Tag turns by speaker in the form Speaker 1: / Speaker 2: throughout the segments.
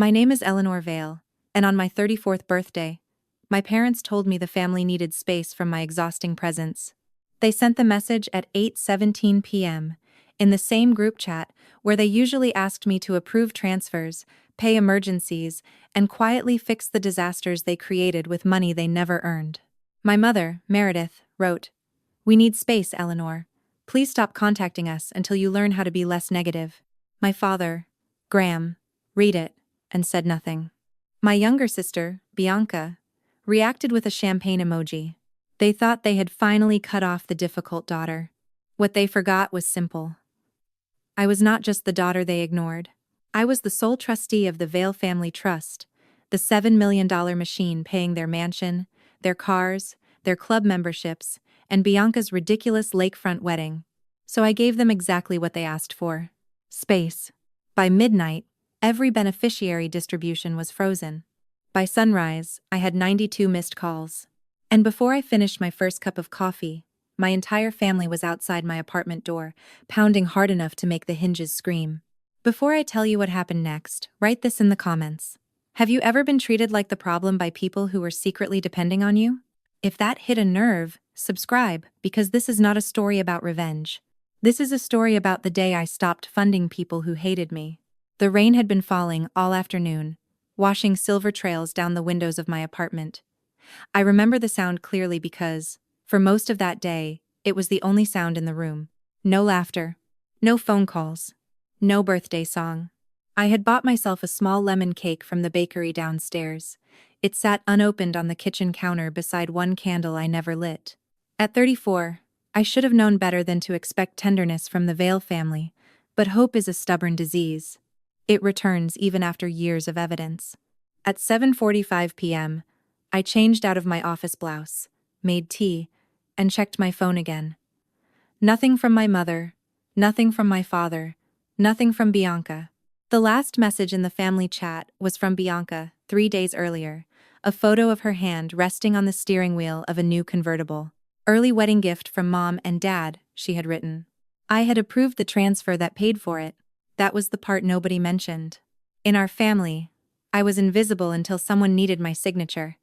Speaker 1: My name is Eleanor Vale, and on my 34th birthday, my parents told me the family needed space from my exhausting presence. They sent the message at 8:17 p.m. in the same group chat where they usually asked me to approve transfers, pay emergencies, and quietly fix the disasters they created with money they never earned. My mother, Meredith, wrote, "We need space, Eleanor. Please stop contacting us until you learn how to be less negative." My father, Graham, read it and said nothing. My younger sister, Bianca, reacted with a champagne emoji. They thought they had finally cut off the difficult daughter. What they forgot was simple. I was not just the daughter they ignored. I was the sole trustee of the Vale Family Trust, the $7 million machine paying their mansion, their cars, their club memberships, and Bianca's ridiculous lakefront wedding. So I gave them exactly what they asked for: space. By midnight, every beneficiary distribution was frozen. By sunrise, I had 92 missed calls. And before I finished my first cup of coffee, my entire family was outside my apartment door, pounding hard enough to make the hinges scream. Before I tell you what happened next, write this in the comments. Have you ever been treated like the problem by people who were secretly depending on you? If that hit a nerve, subscribe, because this is not a story about revenge. This is a story about the day I stopped funding people who hated me. The rain had been falling all afternoon, washing silver trails down the windows of my apartment. I remember the sound clearly because, for most of that day, it was the only sound in the room. No laughter, no phone calls, no birthday song. I had bought myself a small lemon cake from the bakery downstairs. It sat unopened on the kitchen counter beside one candle I never lit. At 34, I should have known better than to expect tenderness from the Vale family, but hope is a stubborn disease. It returns even after years of evidence. At 7:45 p.m., I changed out of my office blouse, made tea, and checked my phone again. Nothing from my mother, nothing from my father, nothing from Bianca. The last message in the family chat was from Bianca 3 days earlier, a photo of her hand resting on the steering wheel of a new convertible. "Early wedding gift from Mom and Dad," she had written. I had approved the transfer that paid for it. That was the part nobody mentioned. In our family, I was invisible until someone needed my signature.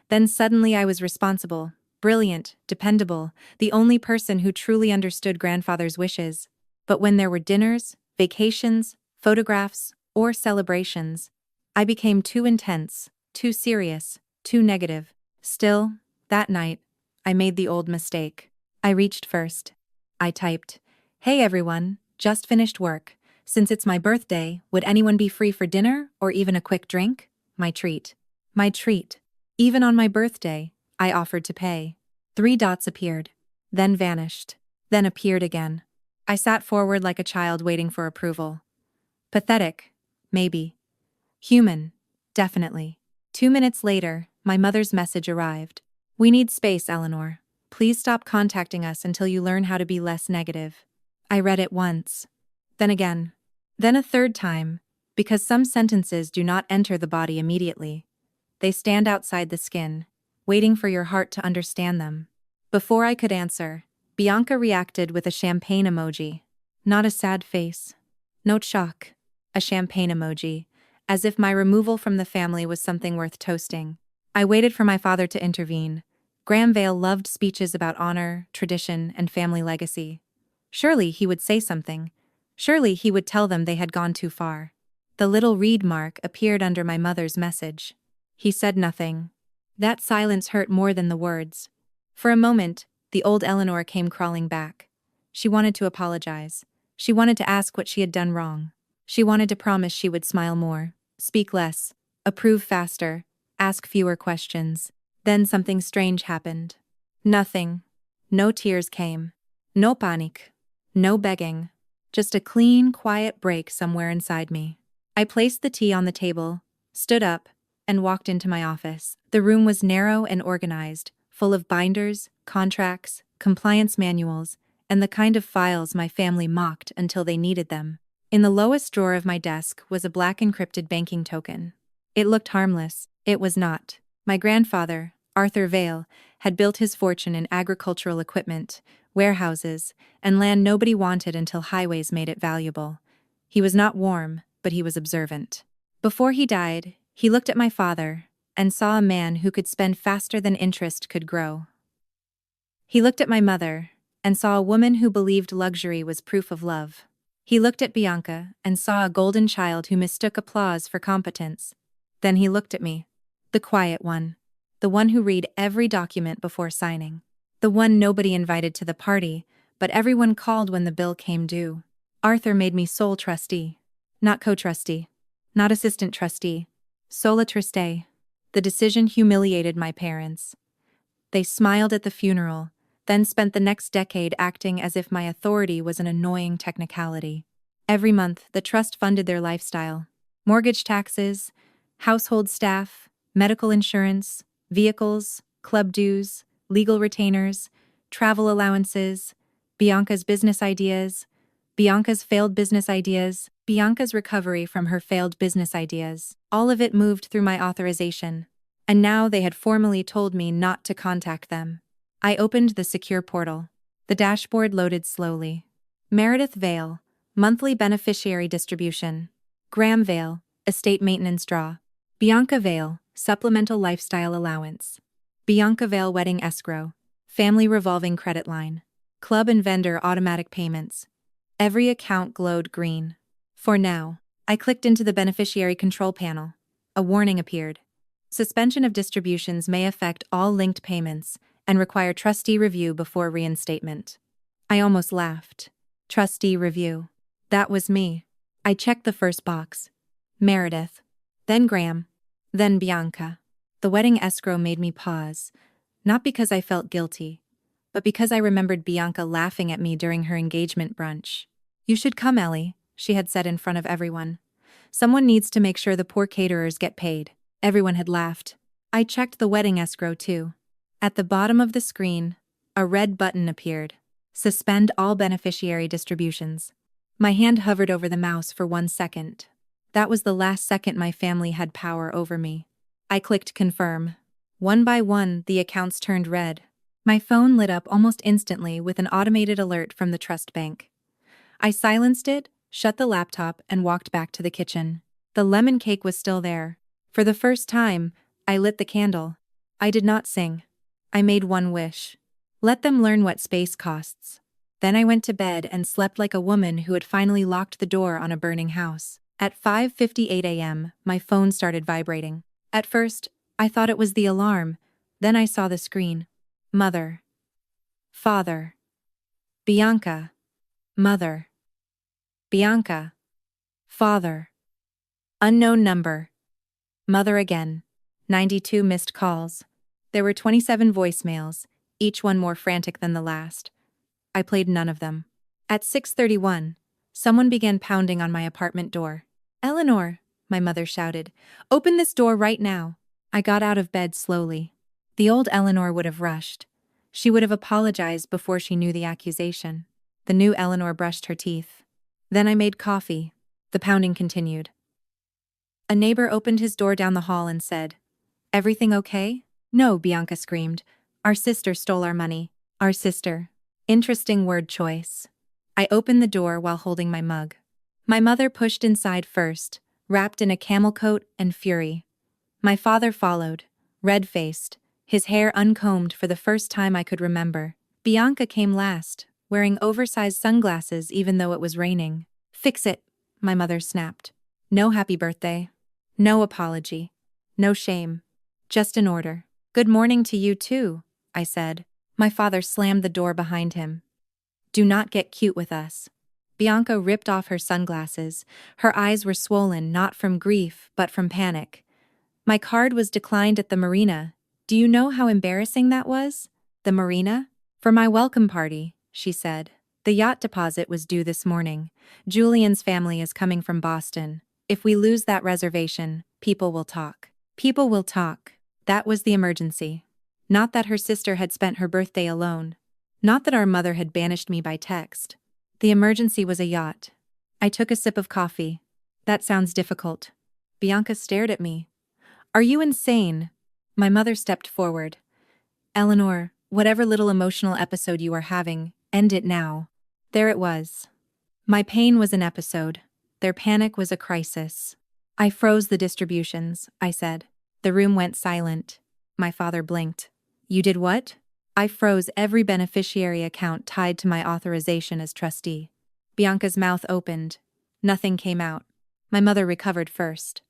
Speaker 1: Then suddenly I was responsible, brilliant, dependable, the only person who truly understood grandfather's wishes. But when there were dinners, vacations, photographs, or celebrations, I became too intense, too serious, too negative. Still, that night, I made the old mistake. I reached first. I typed, "Hey everyone, just finished work. Since it's my birthday, would anyone be free for dinner or even a quick drink? My treat." My treat. Even on my birthday, I offered to pay. 3 dots appeared, then vanished, then appeared again. I sat forward like a child waiting for approval. Pathetic, maybe. Human, definitely. 2 minutes later, my mother's message arrived. "We need space, Eleanor. Please stop contacting us until you learn how to be less negative." I read it once. Then again. Then a third time, because some sentences do not enter the body immediately. They stand outside the skin, waiting for your heart to understand them. Before I could answer, Bianca reacted with a champagne emoji. Not a sad face. No shock. A champagne emoji, as if my removal from the family was something worth toasting. I waited for my father to intervene. Graham Vale loved speeches about honor, tradition, and family legacy. Surely he would say something. Surely he would tell them they had gone too far. The little read mark appeared under my mother's message. He said nothing. That silence hurt more than the words. For a moment, the old Eleanor came crawling back. She wanted to apologize. She wanted to ask what she had done wrong. She wanted to promise she would smile more, speak less, approve faster, ask fewer questions. Then something strange happened. Nothing. No tears came. No panic. No begging. Just a clean, quiet break somewhere inside me. I placed the tea on the table, stood up, and walked into my office. The room was narrow and organized, full of binders, contracts, compliance manuals, and the kind of files my family mocked until they needed them. In the lowest drawer of my desk was a black encrypted banking token. It looked harmless. It was not. My grandfather, Arthur Vale, had built his fortune in agricultural equipment, warehouses, and land nobody wanted until highways made it valuable. He was not warm, but he was observant. Before he died, he looked at my father and saw a man who could spend faster than interest could grow. He looked at my mother and saw a woman who believed luxury was proof of love. He looked at Bianca and saw a golden child who mistook applause for competence. Then he looked at me, the quiet one, the one who read every document before signing, the one nobody invited to the party, but everyone called when the bill came due. Arthur made me sole trustee, not co-trustee, not assistant trustee, sola trustee. The decision humiliated my parents. They smiled at the funeral, then spent the next decade acting as if my authority was an annoying technicality. Every month, the trust funded their lifestyle: mortgage taxes, household staff, medical insurance, vehicles, club dues, legal retainers, travel allowances, Bianca's business ideas, Bianca's failed business ideas, Bianca's recovery from her failed business ideas. All of it moved through my authorization. And now they had formally told me not to contact them. I opened the secure portal. The dashboard loaded slowly. Meredith Vale, monthly beneficiary distribution. Graham Vale, estate maintenance draw. Bianca Vale, supplemental lifestyle allowance. Bianca Vale wedding escrow. Family revolving credit line. Club and vendor automatic payments. Every account glowed green. For now. I clicked into the beneficiary control panel. A warning appeared. Suspension of distributions may affect all linked payments and require trustee review before reinstatement. I almost laughed. Trustee review. That was me. I checked the first box. Meredith. Then Graham. Then Bianca. The wedding escrow made me pause, not because I felt guilty, but because I remembered Bianca laughing at me during her engagement brunch. "You should come, Ellie," she had said in front of everyone. "Someone needs to make sure the poor caterers get paid." Everyone had laughed. I checked the wedding escrow too. At the bottom of the screen, a red button appeared. Suspend all beneficiary distributions. My hand hovered over the mouse for 1 second. That was the last second my family had power over me. I clicked confirm. One by one, the accounts turned red. My phone lit up almost instantly with an automated alert from the trust bank. I silenced it, shut the laptop, and walked back to the kitchen. The lemon cake was still there. For the first time, I lit the candle. I did not sing. I made one wish. Let them learn what space costs. Then I went to bed and slept like a woman who had finally locked the door on a burning house. At 5:58 a.m., my phone started vibrating. At first, I thought it was the alarm. Then I saw the screen. Mother. Father. Bianca. Mother. Bianca. Father. Unknown number. Mother again. 92 missed calls. There were 27 voicemails, each one more frantic than the last. I played none of them. At 6:31, someone began pounding on my apartment door. "Eleanor," my mother shouted, "open this door right now." I got out of bed slowly. The old Eleanor would have rushed. She would have apologized before she knew the accusation. The new Eleanor brushed her teeth. Then I made coffee. The pounding continued. A neighbor opened his door down the hall and said, "Everything okay?" "No," Bianca screamed. "Our sister stole our money." Our sister. Interesting word choice. I opened the door while holding my mug. My mother pushed inside first, wrapped in a camel coat and fury. My father followed, red-faced, his hair uncombed for the first time I could remember. Bianca came last, wearing oversized sunglasses even though it was raining. "Fix it," my mother snapped. No happy birthday. No apology. No shame. Just an order. "Good morning to you too," I said. My father slammed the door behind him. "Do not get cute with us." Bianca ripped off her sunglasses. Her eyes were swollen not from grief but from panic. "My card was declined at the marina. Do you know how embarrassing that was?" "The marina?" "For my welcome party," she said. "The yacht deposit was due this morning. Julian's family is coming from Boston. If we lose that reservation, people will talk." People will talk. That was the emergency. Not that her sister had spent her birthday alone. Not that our mother had banished me by text. The emergency was a yacht. I took a sip of coffee. "That sounds difficult." Bianca stared at me. "Are you insane?" My mother stepped forward. "Eleanor, whatever little emotional episode you are having, end it now." There it was. My pain was an episode. Their panic was a crisis. I froze the distributions, I said. The room went silent. My father blinked. You did what? I froze every beneficiary account tied to my authorization as trustee. Bianca's mouth opened. Nothing came out. My mother recovered first.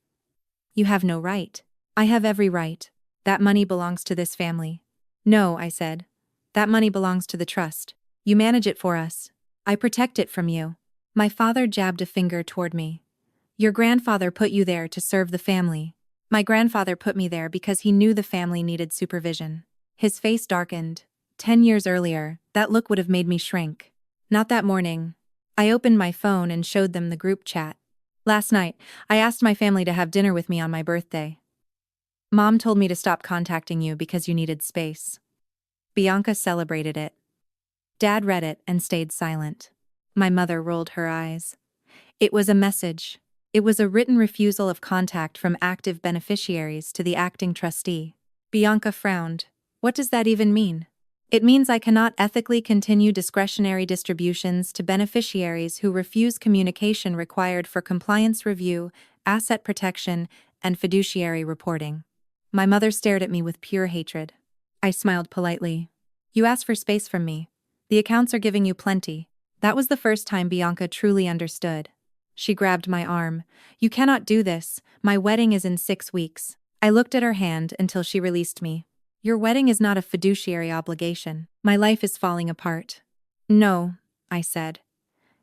Speaker 1: You have no right. I have every right. That money belongs to this family. No, I said. That money belongs to the trust. You manage it for us. I protect it from you. My father jabbed a finger toward me. Your grandfather put you there to serve the family. My grandfather put me there because he knew the family needed supervision. His face darkened. 10 years earlier, that look would have made me shrink. Not that morning. I opened my phone and showed them the group chat. Last night, I asked my family to have dinner with me on my birthday. Mom told me to stop contacting you because you needed space. Bianca celebrated it. Dad read it and stayed silent. My mother rolled her eyes. It was a message. It was a written refusal of contact from active beneficiaries to the acting trustee. Bianca frowned. What does that even mean? It means I cannot ethically continue discretionary distributions to beneficiaries who refuse communication required for compliance review, asset protection, and fiduciary reporting. My mother stared at me with pure hatred. I smiled politely. You asked for space from me. The accounts are giving you plenty. That was the first time Bianca truly understood. She grabbed my arm. You cannot do this. My wedding is in 6 weeks. I looked at her hand until she released me. Your wedding is not a fiduciary obligation. My life is falling apart. No, I said.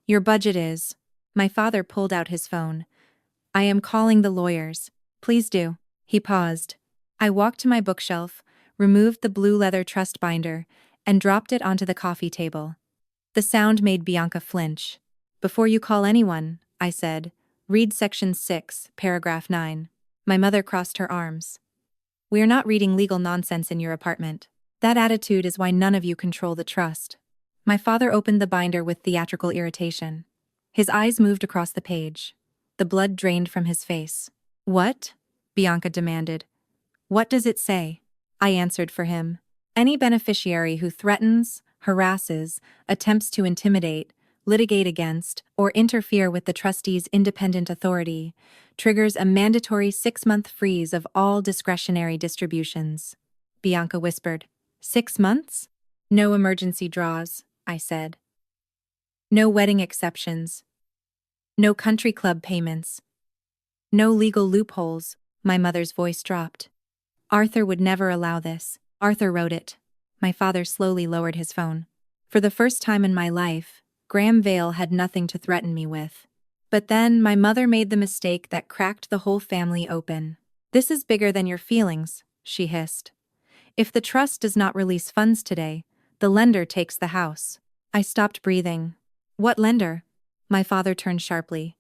Speaker 1: Your budget is. My father pulled out his phone. I am calling the lawyers. Please do. He paused. I walked to my bookshelf, removed the blue leather trust binder, and dropped it onto the coffee table. The sound made Bianca flinch. Before you call anyone, I said, read section 6, paragraph 9. My mother crossed her arms. We are not reading legal nonsense in your apartment. That attitude is why none of you control the trust. My father opened the binder with theatrical irritation. His eyes moved across the page. The blood drained from his face. What? Bianca demanded. What does it say? I answered for him. Any beneficiary who threatens, harasses, attempts to intimidate, litigate against, or interfere with the trustee's independent authority triggers a mandatory 6-month freeze of all discretionary distributions. Bianca whispered. 6 months? No emergency draws, I said. No wedding exceptions. No country club payments. No legal loopholes. My mother's voice dropped. Arthur would never allow this. Arthur wrote it. My father slowly lowered his phone. For the first time in my life, Graham Vale had nothing to threaten me with. But then my mother made the mistake that cracked the whole family open. This is bigger than your feelings, she hissed. If the trust does not release funds today, the lender takes the house. I stopped breathing. What lender? My father turned sharply.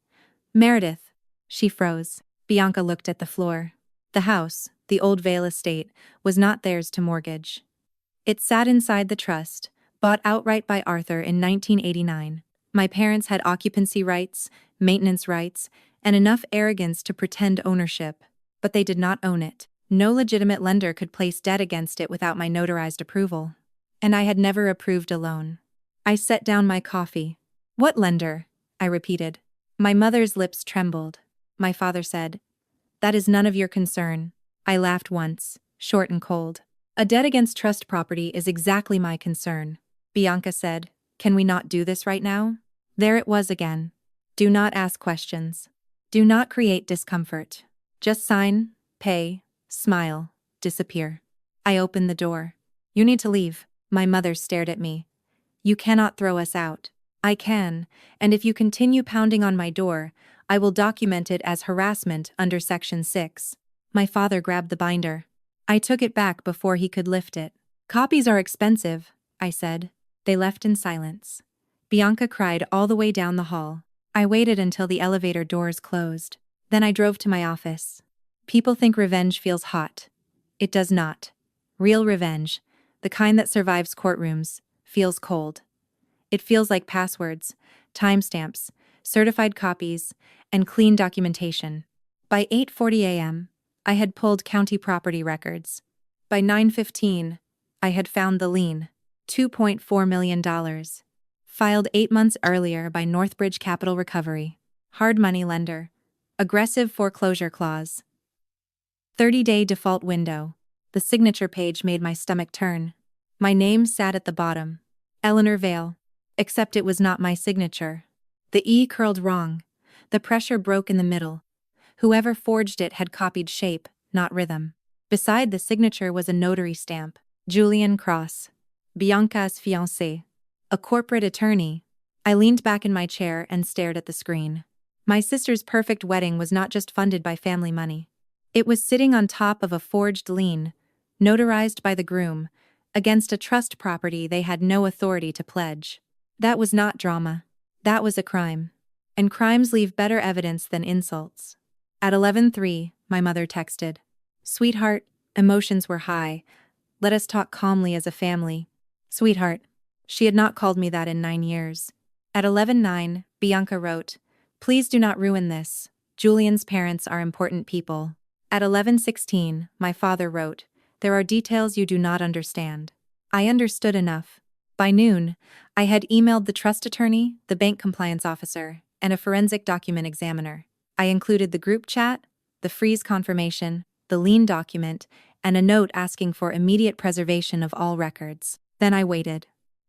Speaker 1: Meredith. She froze. Bianca looked at the floor. The house, the old Vale estate, was not theirs to mortgage. It sat inside the trust, bought outright by Arthur in 1989. My parents had occupancy rights, maintenance rights, and enough arrogance to pretend ownership, but they did not own it. No legitimate lender could place debt against it without my notarized approval. And I had never approved a loan. I set down my coffee. What lender? I repeated. My mother's lips trembled. My father said, That is none of your concern. I laughed once, short and cold. A debt against trust property is exactly my concern. Bianca said, Can we not do this right now? There it was again. Do not ask questions. Do not create discomfort. Just sign, pay, smile, disappear. I opened the door. You need to leave. My mother stared at me. You cannot throw us out. I can, and if you continue pounding on my door, I will document it as harassment under Section 6. My father grabbed the binder. I took it back before he could lift it. Copies are expensive, I said. They left in silence. Bianca cried all the way down the hall. I waited until the elevator doors closed. Then I drove to my office. People think revenge feels hot. It does not. Real revenge, the kind that survives courtrooms, feels cold. It feels like passwords, timestamps, certified copies, and clean documentation. By 8:40 a.m., I had pulled county property records. By 9:15, I had found the lien, $2.4 million, filed 8 months earlier by Northbridge Capital Recovery, hard money lender, Aggressive foreclosure clause. 30-day default window. The signature page made my stomach turn. My name sat at the bottom. Eleanor Vale. Except it was not my signature. The E curled wrong. The pressure broke in the middle. Whoever forged it had copied shape, not rhythm. Beside the signature was a notary stamp. Julian Cross. Bianca's fiancé. A corporate attorney. I leaned back in my chair and stared at the screen. My sister's perfect wedding was not just funded by family money. It was sitting on top of a forged lien, notarized by the groom, against a trust property they had no authority to pledge. That was not drama. That was a crime. And crimes leave better evidence than insults. At 11:03, my mother texted. "Sweetheart, emotions were high. Let us talk calmly as a family." Sweetheart. She had not called me that in 9 years. At 11:09, Bianca wrote, "Please do not ruin this. Julian's parents are important people." At 11:16, my father wrote, "There are details you do not understand." I understood enough. By noon, I had emailed the trust attorney, the bank compliance officer, and a forensic document examiner. I included the group chat, the freeze confirmation, the lien document, and a note asking for immediate preservation of all records. Then I waited.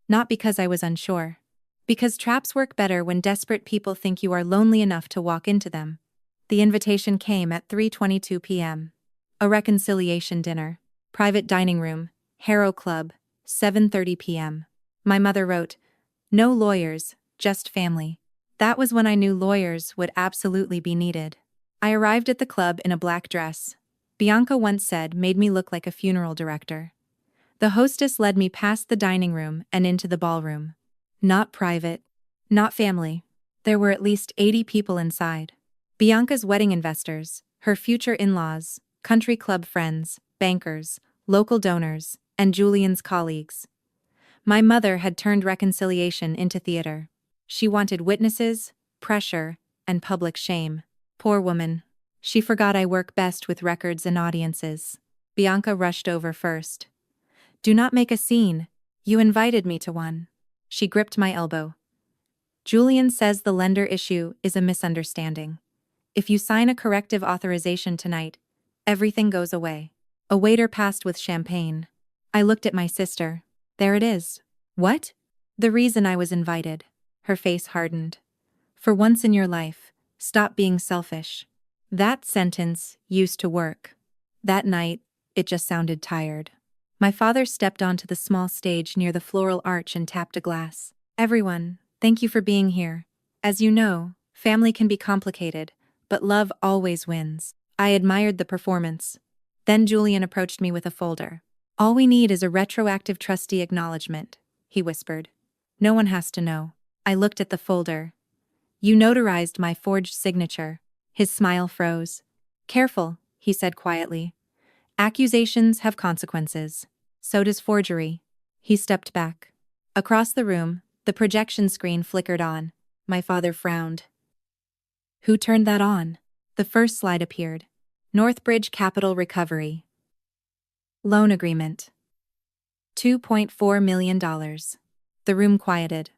Speaker 1: Not because I was unsure. Because traps work better when desperate people think you are lonely enough to walk into them. The invitation came at 3:22 p.m. A reconciliation dinner. Private dining room. Harrow Club. 7:30 p.m. My mother wrote, "No lawyers, just family." That was when I knew lawyers would absolutely be needed. I arrived at the club in a black dress. Bianca once said made me look like a funeral director. The hostess led me past the dining room and into the ballroom. Not private. Not family. There were at least 80 people inside. Bianca's wedding investors, her future in-laws, country club friends, bankers, local donors, and Julian's colleagues. My mother had turned reconciliation into theater. She wanted witnesses, pressure, and public shame. Poor woman. She forgot I work best with records and audiences. Bianca rushed over first. "Do not make a scene. You invited me to one." She gripped my elbow. "Julian says the lender issue is a misunderstanding. If you sign a corrective authorization tonight, everything goes away." A waiter passed with champagne. I looked at my sister. There it is. What? The reason I was invited. Her face hardened. "For once in your life, stop being selfish." That sentence used to work. That night, it just sounded tired. My father stepped onto the small stage near the floral arch and tapped a glass. "Everyone, thank you for being here. As you know, family can be complicated, but love always wins." I admired the performance. Then Julian approached me with a folder. "All we need is a retroactive trustee acknowledgement," he whispered. "No one has to know." I looked at the folder. "You notarized my forged signature." His smile froze. "Careful," he said quietly. "Accusations have consequences. So does forgery." He stepped back. Across the room, the projection screen flickered on. My father frowned. "Who turned that on?" The first slide appeared. Northbridge Capital Recovery. Loan agreement. $2.4 million. The room quieted.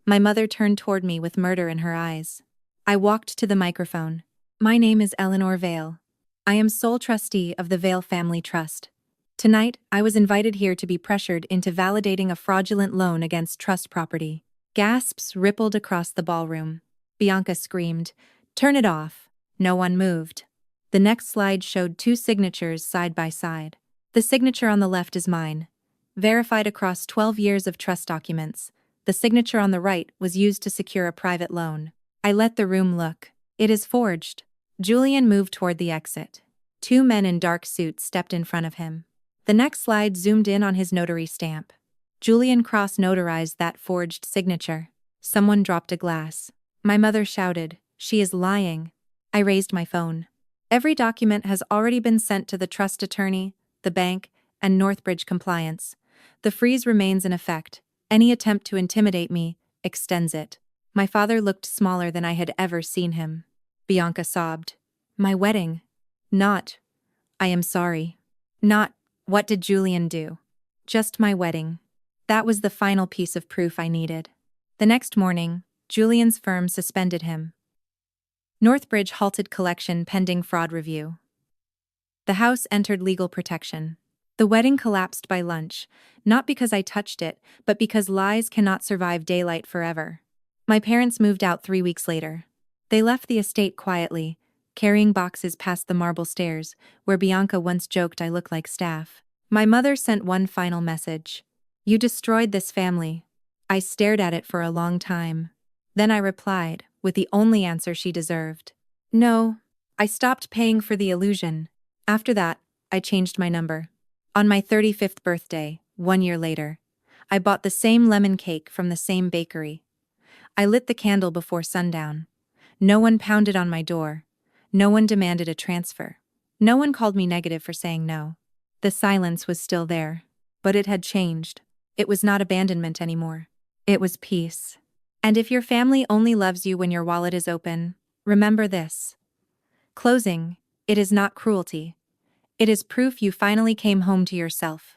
Speaker 1: My mother turned toward me with murder in her eyes. I walked to the microphone. "My name is Eleanor Vale. I am sole trustee of the Vale Family Trust. Tonight, I was invited here to be pressured into validating a fraudulent loan against trust property." Gasps rippled across the ballroom. Bianca screamed, "Turn it off." No one moved. The next slide showed 2 signatures side by side. The signature on the left is mine. Verified across 12 years of trust documents. The signature on the right was used to secure a private loan. I let the room look. "It is forged." Julian moved toward the exit. 2 men in dark suits stepped in front of him. The next slide zoomed in on his notary stamp. Julian Cross notarized that forged signature. Someone dropped a glass. My mother shouted, "She is lying." I raised my phone. Every document has already been sent to the trust attorney, the bank, and Northbridge Compliance. The freeze remains in effect. Any attempt to intimidate me extends it. My father looked smaller than I had ever seen him. Bianca sobbed. "My wedding. Not, I am sorry. Not, what did Julian do? Just my wedding." That was the final piece of proof I needed. The next morning, Julian's firm suspended him. Northbridge halted collection pending fraud review. The house entered legal protection. The wedding collapsed by lunch, not because I touched it, but because lies cannot survive daylight forever. My parents moved out 3 weeks later. They left the estate quietly, carrying boxes past the marble stairs, where Bianca once joked I look like staff. My mother sent one final message. "You destroyed this family." I stared at it for a long time. Then I replied, with the only answer she deserved. "No, I stopped paying for the illusion." After that, I changed my number. On my 35th birthday, 1 year later, I bought the same lemon cake from the same bakery. I lit the candle before sundown. No one pounded on my door. No one demanded a transfer. No one called me negative for saying no. The silence was still there, but it had changed. It was not abandonment anymore. It was peace. And if your family only loves you when your wallet is open, remember this. Closing, it is not cruelty. It is proof you finally came home to yourself.